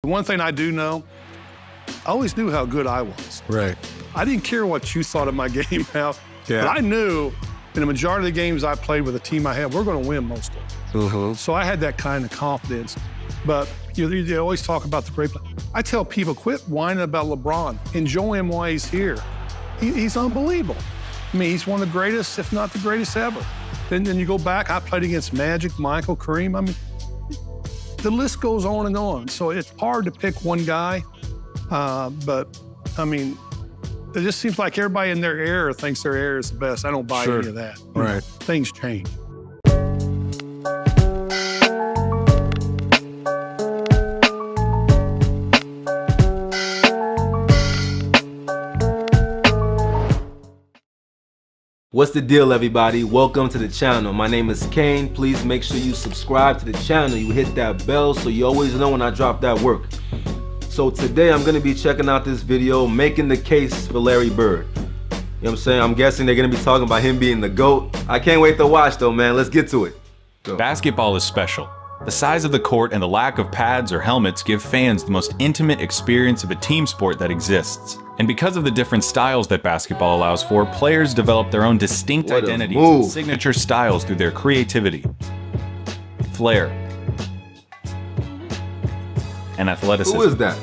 The one thing I do know, I always knew how good I was. Right. I didn't care what you thought of my game now, Yeah. but I knew in the majority of the games I played with the team I had, we're going to win most of them. So I had that kind of confidence. But you always talk about the great play. I tell people, quit whining about LeBron. Enjoy him while he's here. He's unbelievable. I mean, he's one of the greatest, if not the greatest ever. Then you go back, I played against Magic, Michael, Kareem. I mean, the list goes on and on. So it's hard to pick one guy. But, I mean, it just seems like everybody in their era thinks their era is the best. I don't buy any of that. Right. Things change. What's the deal, everybody? Welcome to the channel. My name is Kane. Please make sure you subscribe to the channel. You hit that bell so you always know when I drop that work. So today I'm gonna be checking out this video, making the case for Larry Bird. You know what I'm saying? I'm guessing they're gonna be talking about him being the GOAT. I can't wait to watch though, man. Let's get to it. Go. Basketball is special. The size of the court and the lack of pads or helmets give fans the most intimate experience of a team sport that exists. And because of the different styles that basketball allows for, players develop their own distinct identities and signature styles through their creativity, flair, and athleticism. Who is that?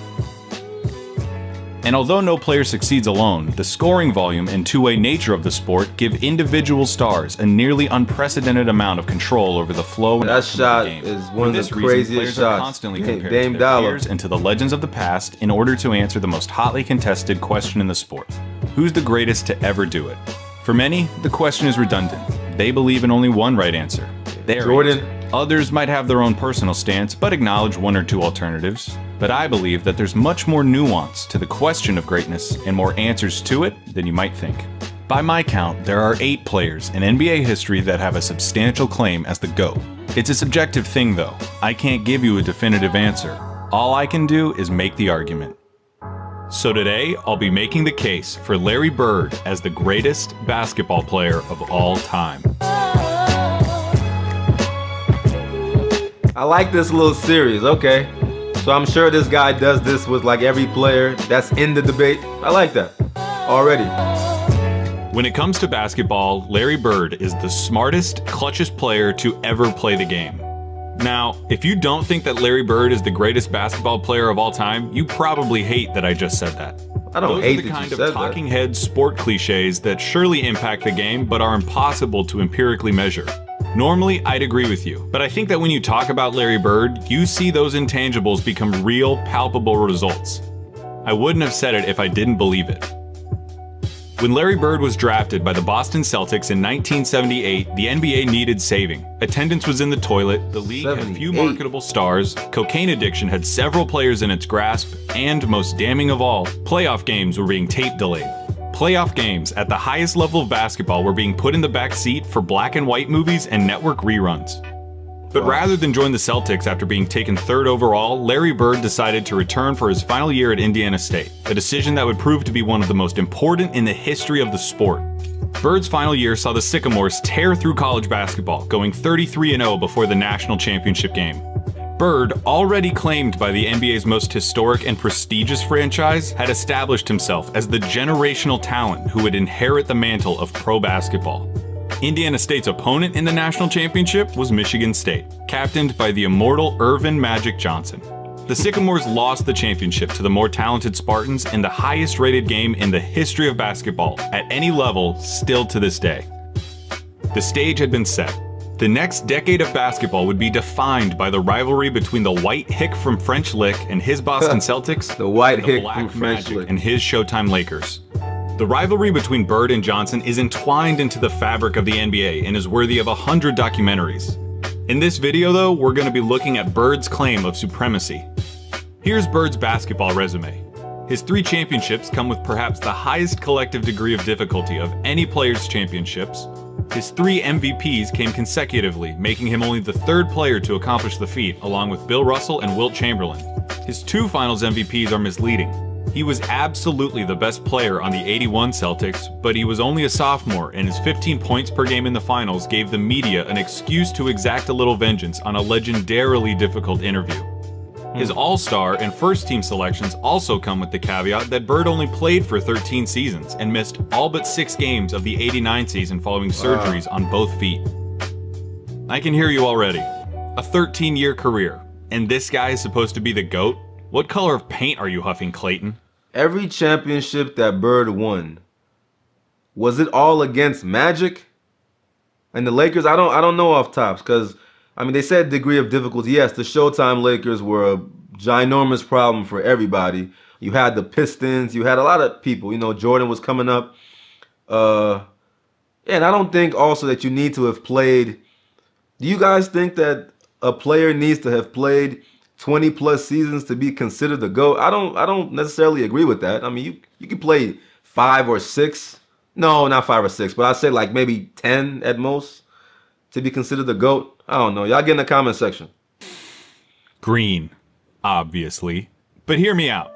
And although no player succeeds alone, the scoring volume and two-way nature of the sport give individual stars a nearly unprecedented amount of control over the flow and that shot of the game. is one of the reason, craziest players shots. are constantly compared to their peers and to the legends of the past in order to answer the most hotly contested question in the sport: who's the greatest to ever do it? For many, the question is redundant. They believe in only one right answer: Jordan. Others might have their own personal stance, but acknowledge one or two alternatives. But I believe that there's much more nuance to the question of greatness and more answers to it than you might think. By my count, there are 8 players in NBA history that have a substantial claim as the GOAT. It's a subjective thing though. I can't give you a definitive answer. All I can do is make the argument. So today, I'll be making the case for Larry Bird as the greatest basketball player of all time. I like this little series, okay. So I'm sure this guy does this with like every player that's in the debate. I like that already. When it comes to basketball, Larry Bird is the smartest, clutchest player to ever play the game. Now, if you don't think that Larry Bird is the greatest basketball player of all time, you probably hate that I just said that. I don't hate that you said that. Those are the kind of talking head sport cliches that surely impact the game but are impossible to empirically measure. Normally, I'd agree with you, but I think that when you talk about Larry Bird, you see those intangibles become real, palpable results. I wouldn't have said it if I didn't believe it. When Larry Bird was drafted by the Boston Celtics in 1978, the NBA needed saving. Attendance was in the toilet, the league had few marketable stars, cocaine addiction had several players in its grasp, and most damning of all, playoff games were being tape delayed. Playoff games at the highest level of basketball were being put in the back seat for black and white movies and network reruns. But rather than join the Celtics after being taken 3rd overall, Larry Bird decided to return for his final year at Indiana State, a decision that would prove to be one of the most important in the history of the sport. Bird's final year saw the Sycamores tear through college basketball, going 33-0 before the national championship game. Bird, already claimed by the NBA's most historic and prestigious franchise, had established himself as the generational talent who would inherit the mantle of pro basketball. Indiana State's opponent in the national championship was Michigan State, captained by the immortal Earvin Magic Johnson. The Sycamores lost the championship to the more talented Spartans in the highest rated game in the history of basketball, at any level, still to this day. The stage had been set. The next decade of basketball would be defined by the rivalry between the White Hick from French Lick and his Boston Celtics, the White Hick Black from French Magic Lick and his Showtime Lakers. The rivalry between Bird and Johnson is entwined into the fabric of the NBA and is worthy of 100 documentaries. In this video though, we're going to be looking at Bird's claim of supremacy. Here's Bird's basketball resume. His 3 championships come with perhaps the highest collective degree of difficulty of any player's championships. His 3 MVPs came consecutively, making him only the 3rd player to accomplish the feat, along with Bill Russell and Wilt Chamberlain. His 2 Finals MVPs are misleading. He was absolutely the best player on the '81 Celtics, but he was only a sophomore, and his 15 points per game in the finals gave the media an excuse to exact a little vengeance on a legendarily difficult interview. His all-star and first-team selections also come with the caveat that Bird only played for 13 seasons and missed all but 6 games of the '89 season following surgeries on both feet. I can hear you already. A 13-year career, and this guy is supposed to be the GOAT? What color of paint are you huffing, Clayton? Every championship that Bird won, was it all against Magic? And the Lakers, I don't know off tops, because I mean, they said degree of difficulty. Yes, the Showtime Lakers were a ginormous problem for everybody. You had the Pistons. You had a lot of people. You know, Jordan was coming up. And I don't think also that you need to have played. Do you guys think that a player needs to have played 20 plus seasons to be considered the GOAT? I don't necessarily agree with that. I mean, you can play 5 or 6. No, not 5 or 6, but I'd say like maybe 10 at most to be considered the GOAT. I don't know. Y'all get in the comment section. Green, obviously. But hear me out.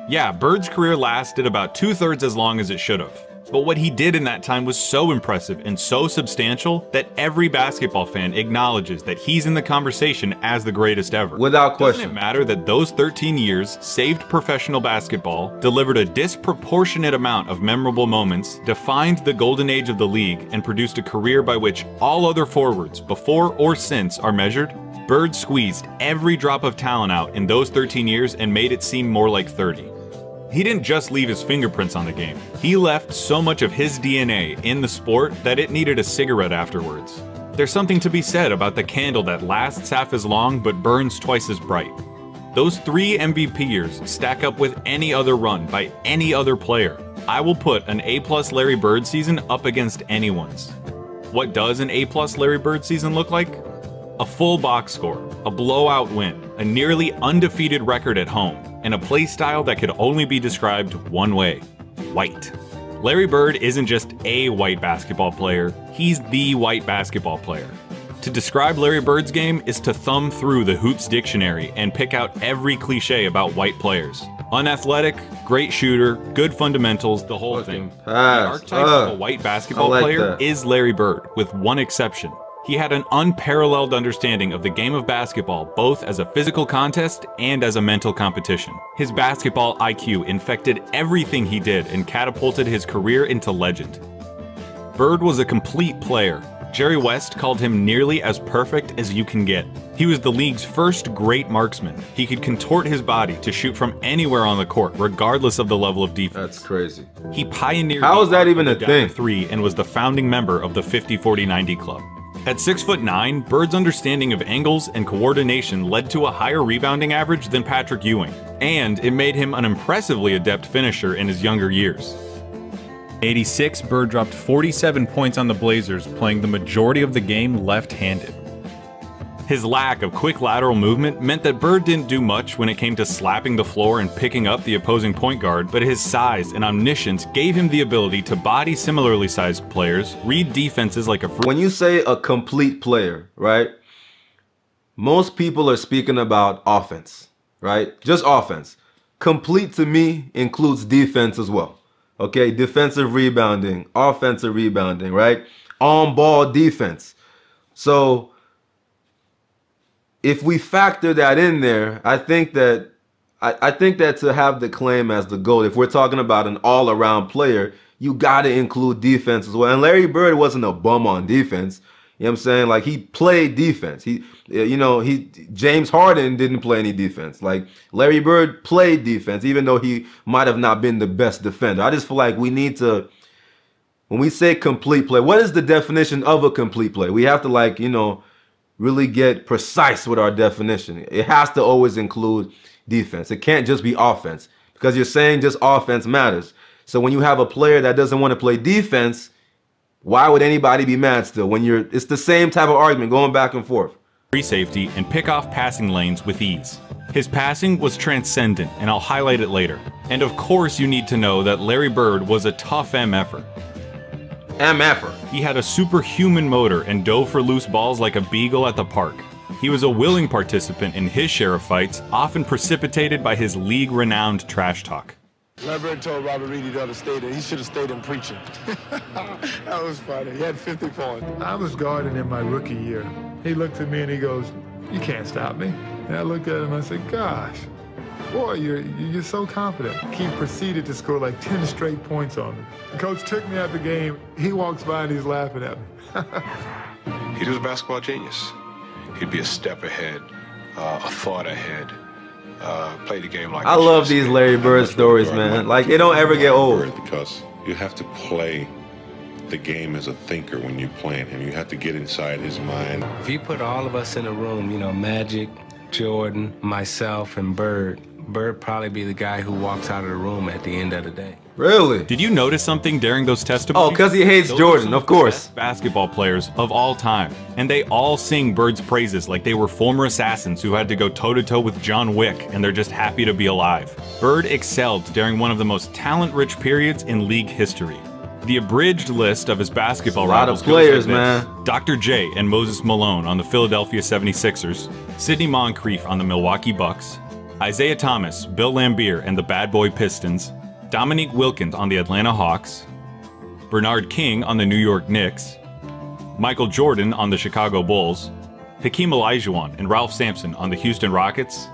Yeah, Bird's career lasted about 2/3 as long as it should have. But what he did in that time was so impressive and so substantial that every basketball fan acknowledges that he's in the conversation as the greatest ever. Without question. Doesn't it matter that those 13 years saved professional basketball, delivered a disproportionate amount of memorable moments, defined the golden age of the league, and produced a career by which all other forwards, before or since, are measured? Bird squeezed every drop of talent out in those 13 years and made it seem more like 30. He didn't just leave his fingerprints on the game. He left so much of his DNA in the sport that it needed a cigarette afterwards. There's something to be said about the candle that lasts half as long but burns twice as bright. Those 3 MVP years stack up with any other run by any other player. I will put an A+ Larry Bird season up against anyone's. What does an A+ Larry Bird season look like? A full box score, a blowout win, a nearly undefeated record at home, and a play style that could only be described one way: white. Larry Bird isn't just a white basketball player, he's the white basketball player. To describe Larry Bird's game is to thumb through the Hoops dictionary and pick out every cliche about white players. Unathletic, great shooter, good fundamentals, the whole thing. The archetype of a white basketball player is Larry Bird, with one exception. He had an unparalleled understanding of the game of basketball, both as a physical contest and as a mental competition. His basketball IQ infected everything he did and catapulted his career into legend. Bird was a complete player. Jerry West called him nearly as perfect as you can get. He was the league's first great marksman. He could contort his body to shoot from anywhere on the court, regardless of the level of defense. That's crazy. He pioneered How is that even a thing? 3 and was the founding member of the 50-40-90 club. At 6'9", Bird's understanding of angles and coordination led to a higher rebounding average than Patrick Ewing, and it made him an impressively adept finisher in his younger years. In '86, Bird dropped 47 points on the Blazers, playing the majority of the game left-handed. His lack of quick lateral movement meant that Bird didn't do much when it came to slapping the floor and picking up the opposing point guard, but his size and omniscience gave him the ability to body similarly sized players, read defenses like a When you say a complete player, right? Most people are speaking about offense, right? Just offense. Complete to me includes defense as well. Okay, defensive rebounding, offensive rebounding, right? On-ball defense. So if we factor that in there, I think that to have the claim as the GOAT, if we're talking about an all-around player, you got to include defense as well. And Larry Bird wasn't a bum on defense. You know what I'm saying? Like, he played defense. James Harden didn't play any defense. Like, Larry Bird played defense, even though he might have not been the best defender. I just feel like we need to, when we say complete play, what is the definition of a complete play? We have to, really get precise with our definition. It has to always include defense. It can't just be offense, because you're saying just offense matters. So when you have a player that doesn't want to play defense, why would anybody be mad still? It's the same type of argument going back and forth. Free safety and pick off passing lanes with ease. His passing was transcendent, and I'll highlight it later. And of course you need to know that Larry Bird was a tough MFer. MFer. He had a superhuman motor and dove for loose balls like a beagle at the park. He was a willing participant in his share of fights, often precipitated by his league-renowned trash talk. Larry Bird told Robert Reed he ought to stay there. He should have stayed in preaching. That was funny. He had 50 points. I was guarding in my rookie year. He looked at me and he goes, "You can't stop me." And I looked at him and I said, gosh, boy, you're so confident. He proceeded to score like 10 straight points on me. The coach took me out the game. He walks by and he's laughing at me. He was a basketball genius. He'd be a step ahead, a thought ahead. Play the game like I love these Larry Bird stories, man. Like, they don't ever get old. Because you have to play the game as a thinker when you're playing him. You have to get inside his mind. If you put all of us in a room, you know, Magic, Jordan, myself, and Bird probably be the guy who walks out of the room at the end of the day. Really? Did you notice something during those testimonies? Oh, because he hates Jordan, of course. Basketball players of all time. And they all sing Bird's praises like they were former assassins who had to go toe-to-toe with John Wick, and they're just happy to be alive. Bird excelled during one of the most talent-rich periods in league history. The abridged list of his basketball rivals goes players, like this. man. Dr. J and Moses Malone on the Philadelphia 76ers, Sidney Moncrief on the Milwaukee Bucks, Isaiah Thomas, Bill Laimbeer and the Bad Boy Pistons, Dominique Wilkins on the Atlanta Hawks, Bernard King on the New York Knicks, Michael Jordan on the Chicago Bulls, Hakeem Olajuwon and Ralph Sampson on the Houston Rockets,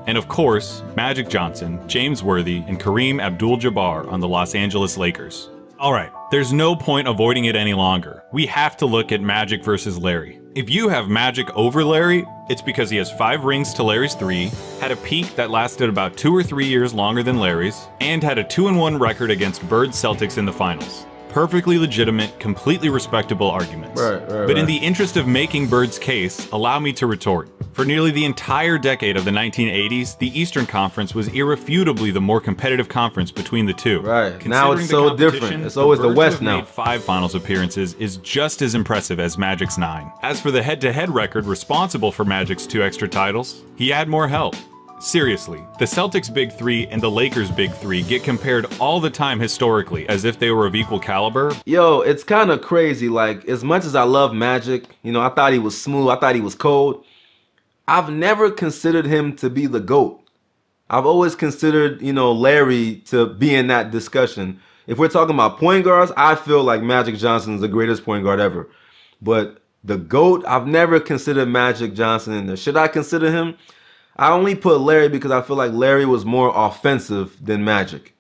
and of course, Magic Johnson, James Worthy, and Kareem Abdul-Jabbar on the Los Angeles Lakers. Alright, there's no point avoiding it any longer. We have to look at Magic versus Larry. If you have Magic over Larry, it's because he has 5 rings to Larry's 3, had a peak that lasted about 2 or 3 years longer than Larry's, and had a 2-1 record against Bird's Celtics in the finals. Perfectly legitimate, completely respectable arguments. But in the interest of making Bird's case, allow me to retort. For nearly the entire decade of the 1980s, the Eastern Conference was irrefutably the more competitive conference between the two. Right. Now it's so different. It's always the West now. Made 5 finals appearances is just as impressive as Magic's 9. As for the head-to-head record responsible for Magic's 2 extra titles, he had more help. Seriously, the Celtics' Big 3 and the Lakers' Big 3 get compared all the time historically as if they were of equal caliber. Yo, it's kind of crazy. Like, as much as I love Magic, you know, I thought he was smooth, I thought he was cold. I've never considered him to be the GOAT. I've always considered, you know, Larry to be in that discussion. If we're talking about point guards, I feel like Magic Johnson is the greatest point guard ever. But the GOAT, I've never considered Magic Johnson in there. Should I consider him? I only put Larry because I feel like Larry was more offensive than Magic.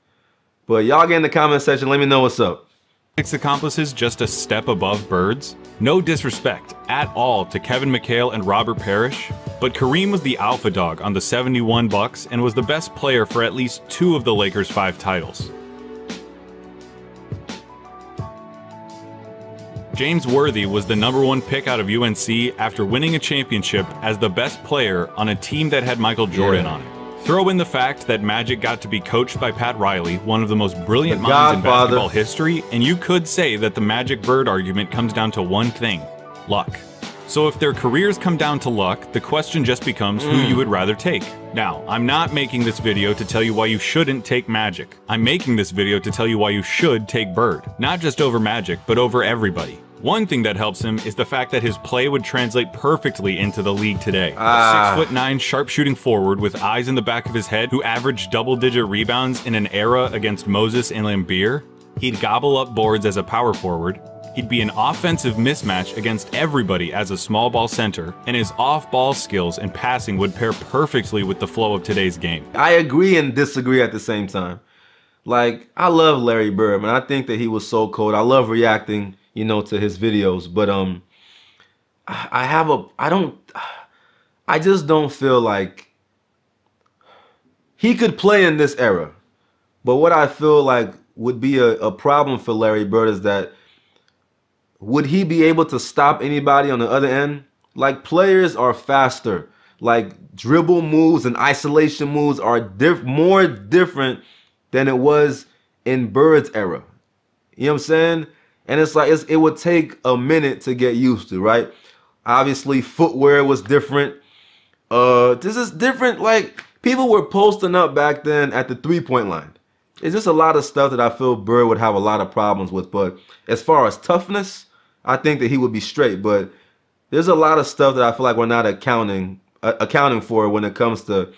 But y'all get in the comment section, let me know what's up. Magic's accomplices just a step above Bird's? No disrespect at all to Kevin McHale and Robert Parrish, but Kareem was the alpha dog on the 71 Bucks and was the best player for at least 2 of the Lakers' 5 titles. James Worthy was the #1 pick out of UNC after winning a championship as the best player on a team that had Michael Jordan on it. Throw in the fact that Magic got to be coached by Pat Riley, one of the most brilliant minds in basketball history, and you could say that the Magic-Bird argument comes down to one thing: luck. So if their careers come down to luck, the question just becomes who you would rather take. Now, I'm not making this video to tell you why you shouldn't take Magic. I'm making this video to tell you why you should take Bird. Not just over Magic, but over everybody. One thing that helps him is the fact that his play would translate perfectly into the league today. A 6'9" sharpshooting forward with eyes in the back of his head who averaged double-digit rebounds in an era against Moses and Laimbeer. He'd gobble up boards as a power forward. He'd be an offensive mismatch against everybody as a small ball center, and his off-ball skills and passing would pair perfectly with the flow of today's game. I agree and disagree at the same time. Like, I love Larry Bird, man. I think that he was so cold. I love reacting, you know, to his videos, but I just don't feel like he could play in this era. But what I feel like would be a problem for Larry Bird is that would he be able to stop anybody on the other end? Like, players are faster. Like, dribble moves and isolation moves are more different than it was in Bird's era. You know what I'm saying? And it's like, it would take a minute to get used to, right? Obviously, footwear was different. This is different. Like, people were posting up back then at the 3-point line. It's just a lot of stuff that I feel Bird would have a lot of problems with. But as far as toughness, I think that he would be straight. But there's a lot of stuff that I feel like we're not accounting for when it comes to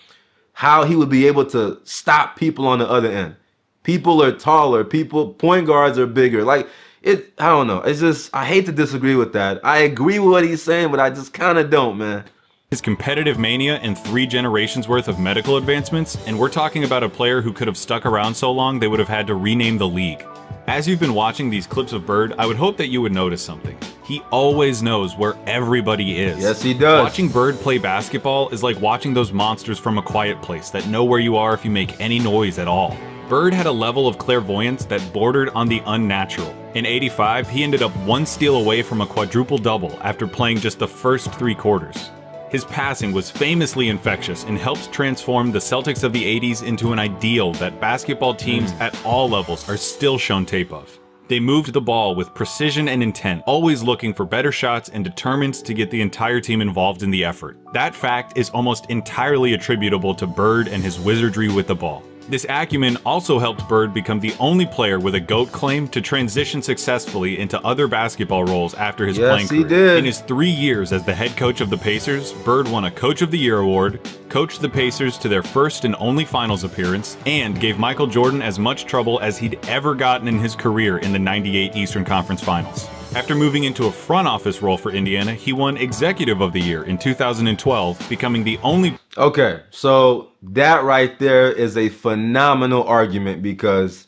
how he would be able to stop people on the other end. People are taller. Point guards are bigger. Like, I don't know. It's just, I hate to disagree with that. I agree with what he's saying, but I just kind of don't, man. his competitive mania, and 3 generations worth of medical advancements, and we're talking about a player who could have stuck around so long they would have had to rename the league. As you've been watching these clips of Bird, I would hope that you would notice something. He always knows where everybody is. Yes, he does. Watching Bird play basketball is like watching those monsters from A Quiet Place that know where you are if you make any noise at all. Bird had a level of clairvoyance that bordered on the unnatural. In '85, he ended up 1 steal away from a quadruple-double after playing just the first 3 quarters. His passing was famously infectious and helped transform the Celtics of the '80s into an ideal that basketball teams at all levels are still shown tape of. They moved the ball with precision and intent, always looking for better shots and determined to get the entire team involved in the effort. That fact is almost entirely attributable to Bird and his wizardry with the ball. This acumen also helped Bird become the only player with a GOAT claim to transition successfully into other basketball roles after his playing career. He did. In his 3 years as the head coach of the Pacers, Bird won a Coach of the Year award, coached the Pacers to their first and only finals appearance, and gave Michael Jordan as much trouble as he'd ever gotten in his career in the '98 Eastern Conference Finals. After moving into a front office role for Indiana, he won Executive of the Year in 2012, becoming the only... Okay, so that right there is a phenomenal argument because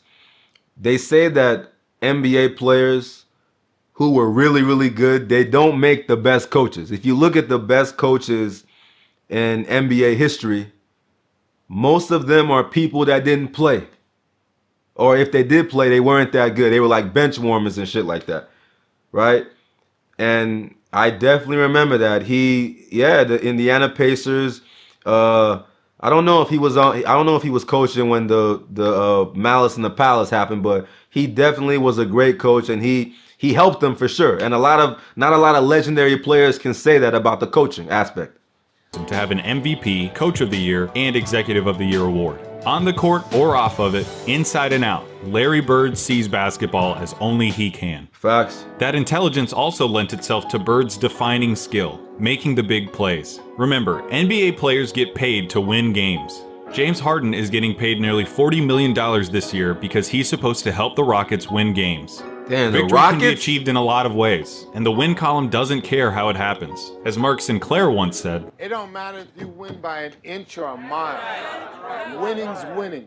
they say that NBA players who were really, really good, they don't make the best coaches. If you look at the best coaches in NBA history, most of them are people that didn't play. Or if they did play, they weren't that good. They were like bench warmers and shit like that. Right? And I definitely remember that. The Indiana Pacers, I don't know if he was coaching when the Malice in the Palace happened, but he definitely was a great coach and he helped them for sure. And not a lot of legendary players can say that about the coaching aspect. To have an MVP, Coach of the Year, and Executive of the Year award. On the court or off of it, inside and out, Larry Bird sees basketball as only he can. Facts. That intelligence also lent itself to Bird's defining skill, making the big plays. Remember, NBA players get paid to win games. James Harden is getting paid nearly $40 million this year because he's supposed to help the Rockets win games. Damn, the Victory Rockets? can be achieved in a lot of ways, and the win column doesn't care how it happens. As Mark Sinclair once said, "It don't matter if you win by an inch or a mile. Winning's winning."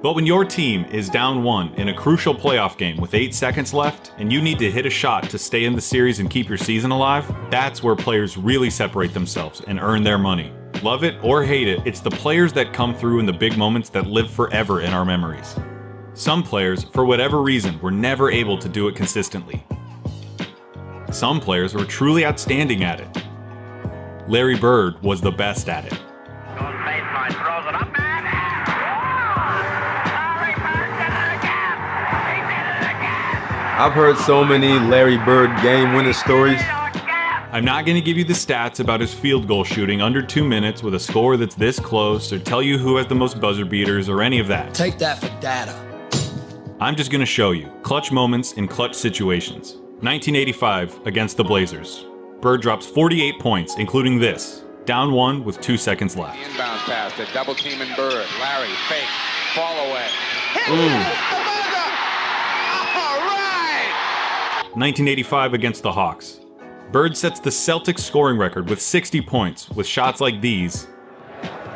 But when your team is down 1 in a crucial playoff game with 8 seconds left, and you need to hit a shot to stay in the series and keep your season alive, that's where players really separate themselves and earn their money. Love it or hate it, it's the players that come through in the big moments that live forever in our memories. Some players, for whatever reason, were never able to do it consistently. Some players were truly outstanding at it. Larry Bird was the best at it. I've heard so many Larry Bird game-winning stories. I'm not going to give you the stats about his field goal shooting under 2 minutes with a score that's this close, or tell you who has the most buzzer beaters, or any of that. Take that for data. I'm just going to show you clutch moments in clutch situations. 1985 against the Blazers. Bird drops 48 points, including this. Down 1 with 2 seconds left. Inbound pass to double teaming Bird. Larry, fake, fall away. 1985 against the Hawks. Bird sets the Celtics scoring record with 60 points with shots like these.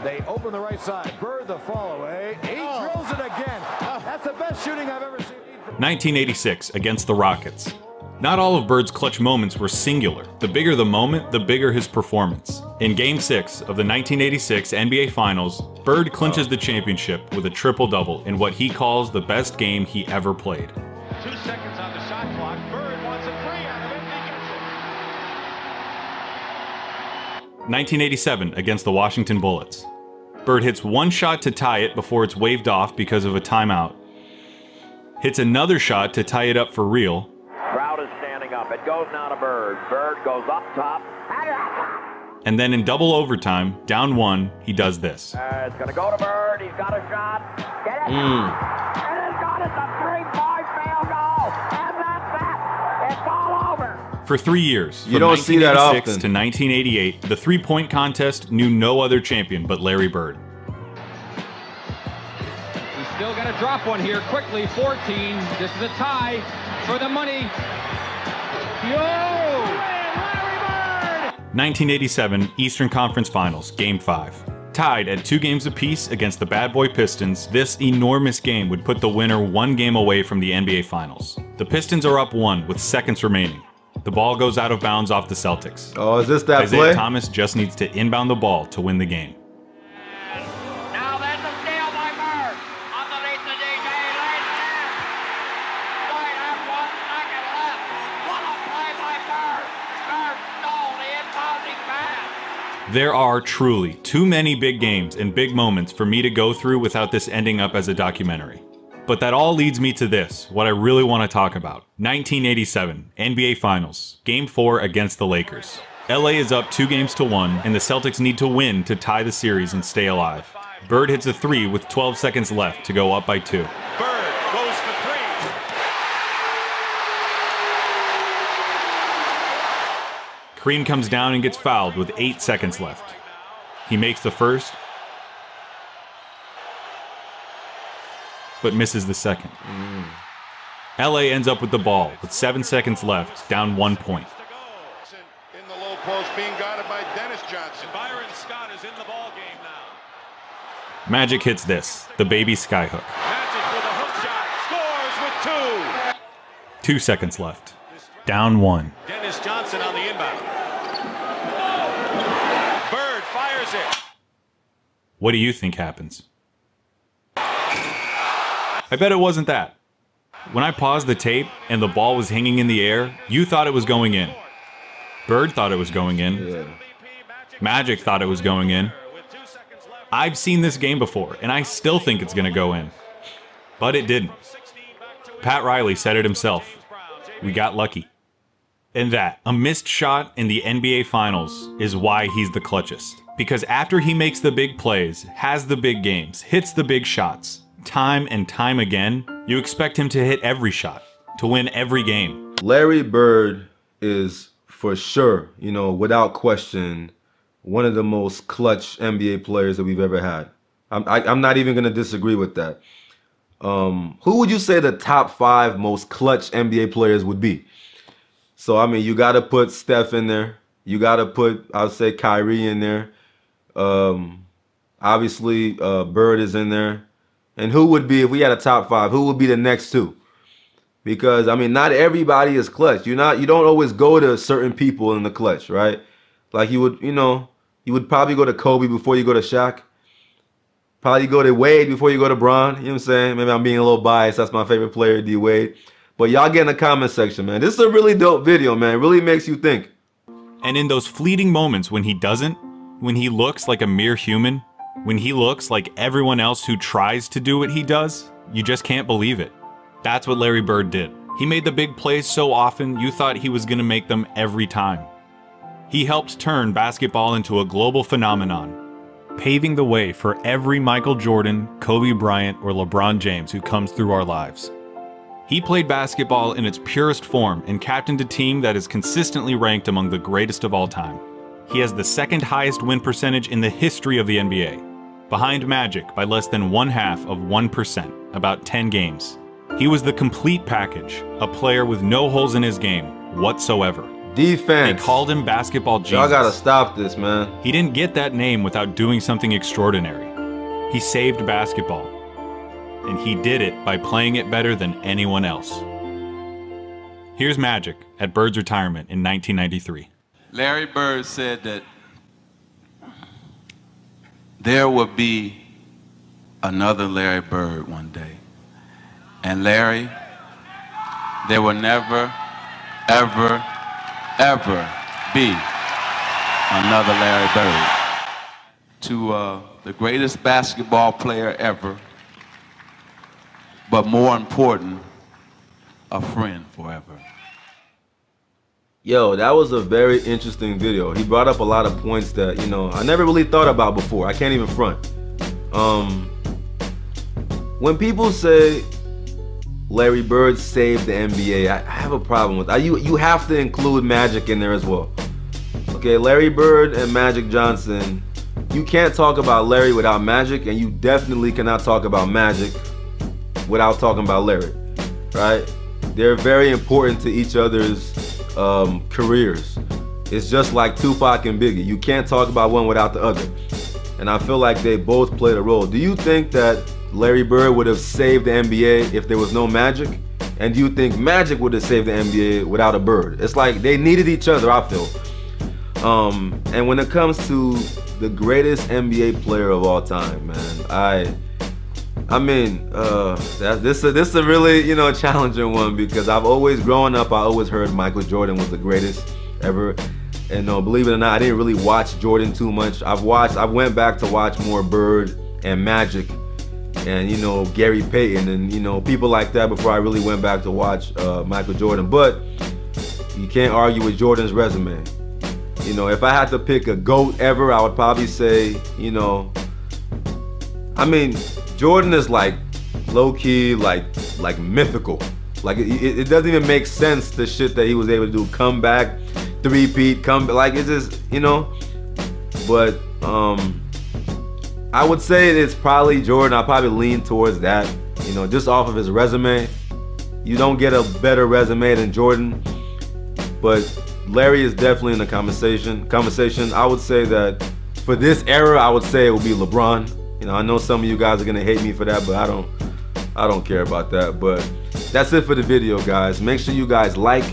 They open the right side. Bird the fall away. He drills it again. That's the best shooting I've ever seen. 1986 against the Rockets. Not all of Bird's clutch moments were singular. The bigger the moment, the bigger his performance. In Game 6 of the 1986 NBA Finals, Bird clinches the championship with a triple-double in what he calls the best game he ever played. 2 seconds on the shot clock. Bird wants a 3 out of it. He gets it. 1987 against the Washington Bullets. Bird hits 1 shot to tie it before it's waved off because of a timeout. Hits another shot to tie it up for real. Crowd is standing up. It goes now to Bird. Bird goes up top. And then in double overtime, down 1, he does this. It's going to go to Bird. He's got a shot. Get it. And it's got it. It's a 3-point field goal. And that's that. It's all over. For 3 years, you don't see that often. To 1988, the three-point contest knew no other champion but Larry Bird. He's still got to drop one here quickly. 14. This is a tie for the money. Yo! 1987 Eastern Conference Finals, Game 5. Tied at 2 games apiece against the Bad Boy Pistons, this enormous game would put the winner 1 game away from the NBA Finals. The Pistons are up 1 with seconds remaining. The ball goes out of bounds off the Celtics. Oh, is this that Isaiah play? Thomas just needs to inbound the ball to win the game. Now there's a steal by Bird. Underneath the DJ, lays it in. Might have 1 second left. What a play by Bird. Bird stole the impounding pass. There are truly too many big games and big moments for me to go through without this ending up as a documentary. But that all leads me to this, what I really want to talk about. 1987 NBA Finals, Game 4 against the Lakers. LA is up 2-1, and the Celtics need to win to tie the series and stay alive. Bird hits a 3 with 12 seconds left to go up by 2. Bird goes for 3. Kareem comes down and gets fouled with 8 seconds left. He makes the first, but misses the second. LA ends up with the ball with 7 seconds left, down 1 point. In the low post, being guarded by Dennis Johnson. Byron Scott is in the ball game now. Magic hits this, the baby skyhook. Magic with a hook shot, scores with 2. 2 seconds left, down 1. Dennis Johnson on the inbound. Bird fires it. What do you think happens? I bet it wasn't that. When I paused the tape and the ball was hanging in the air, you thought it was going in. Bird thought it was going in. Yeah. Magic thought it was going in. I've seen this game before, and I still think it's going to go in. But it didn't. Pat Riley said it himself. We got lucky. And that, a missed shot in the NBA Finals, is why he's the clutchest. Because after he makes the big plays, has the big games, hits the big shots, time and time again, you expect him to hit every shot, to win every game. Larry Bird is for sure, you know, without question, one of the most clutch NBA players that we've ever had. I'm not even going to disagree with that. Who would you say the top 5 most clutch NBA players would be? So, I mean, you got to put Steph in there. You got to put, I would say, Kyrie in there. Obviously, Bird is in there. And who would be, if we had a top 5, who would be the next 2? Because, I mean, not everybody is clutch. You don't always go to certain people in the clutch, right? Like you would, you know, you would probably go to Kobe before you go to Shaq. Probably go to Wade before you go to Bron. You know what I'm saying? Maybe I'm being a little biased. That's my favorite player, D Wade. But y'all get in the comment section, man. This is a really dope video, man. It really makes you think. And in those fleeting moments when he doesn't, when he looks like a mere human, when he looks like everyone else who tries to do what he does, you just can't believe it. That's what Larry Bird did. He made the big plays so often you thought he was going to make them every time. He helped turn basketball into a global phenomenon, paving the way for every Michael Jordan, Kobe Bryant, or LeBron James who comes through our lives. He played basketball in its purest form and captained a team that is consistently ranked among the greatest of all time. He has the 2nd highest win percentage in the history of the NBA, behind Magic by less than 0.5%, about 10 games. He was the complete package, a player with no holes in his game whatsoever. Defense. They called him Basketball Jesus. Y'all gotta stop this, man. He didn't get that name without doing something extraordinary. He saved basketball. And he did it by playing it better than anyone else. Here's Magic at Bird's retirement in 1993. Larry Bird said that there would be another Larry Bird one day. And Larry, there will never, ever, ever be another Larry Bird. To the greatest basketball player ever, but more important, a friend forever. Yo, that was a very interesting video. He brought up a lot of points that, you know, I never really thought about before. I can't even front. When people say Larry Bird saved the NBA, I have a problem with that. You have to include Magic in there as well. Okay, Larry Bird and Magic Johnson, you can't talk about Larry without Magic, and you definitely cannot talk about Magic without talking about Larry, right? They're very important to each other's careers. It's just like Tupac and Biggie. You can't talk about one without the other. And I feel like they both played a role. Do you think that Larry Bird would have saved the NBA if there was no Magic? And do you think Magic would have saved the NBA without a Bird? It's like they needed each other, I feel. And when it comes to the greatest NBA player of all time, man, this is a really, you know, challenging one, because I've always, growing up, I always heard Michael Jordan was the greatest ever. And believe it or not, I didn't really watch Jordan too much. I went back to watch more Bird and Magic and, you know, Gary Payton and, you know, people like that before I really went back to watch Michael Jordan. But you can't argue with Jordan's resume. You know, if I had to pick a GOAT ever, I would probably say, you know, I mean, Jordan is like low-key, like mythical. Like it doesn't even make sense, the shit that he was able to do. Come back, three-peat, like it's just, you know. But I would say it's probably Jordan. I'll probably lean towards that, you know, just off of his resume. You don't get a better resume than Jordan, but Larry is definitely in the conversation. I would say that for this era, I would say it would be LeBron. You know, I know some of you guys are gonna hate me for that, but I don't care about that. But that's it for the video, guys. Make sure you guys like,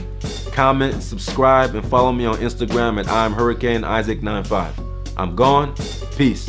comment, subscribe, and follow me on Instagram at I'm Hurricane Isaac 95. I'm gone. Peace.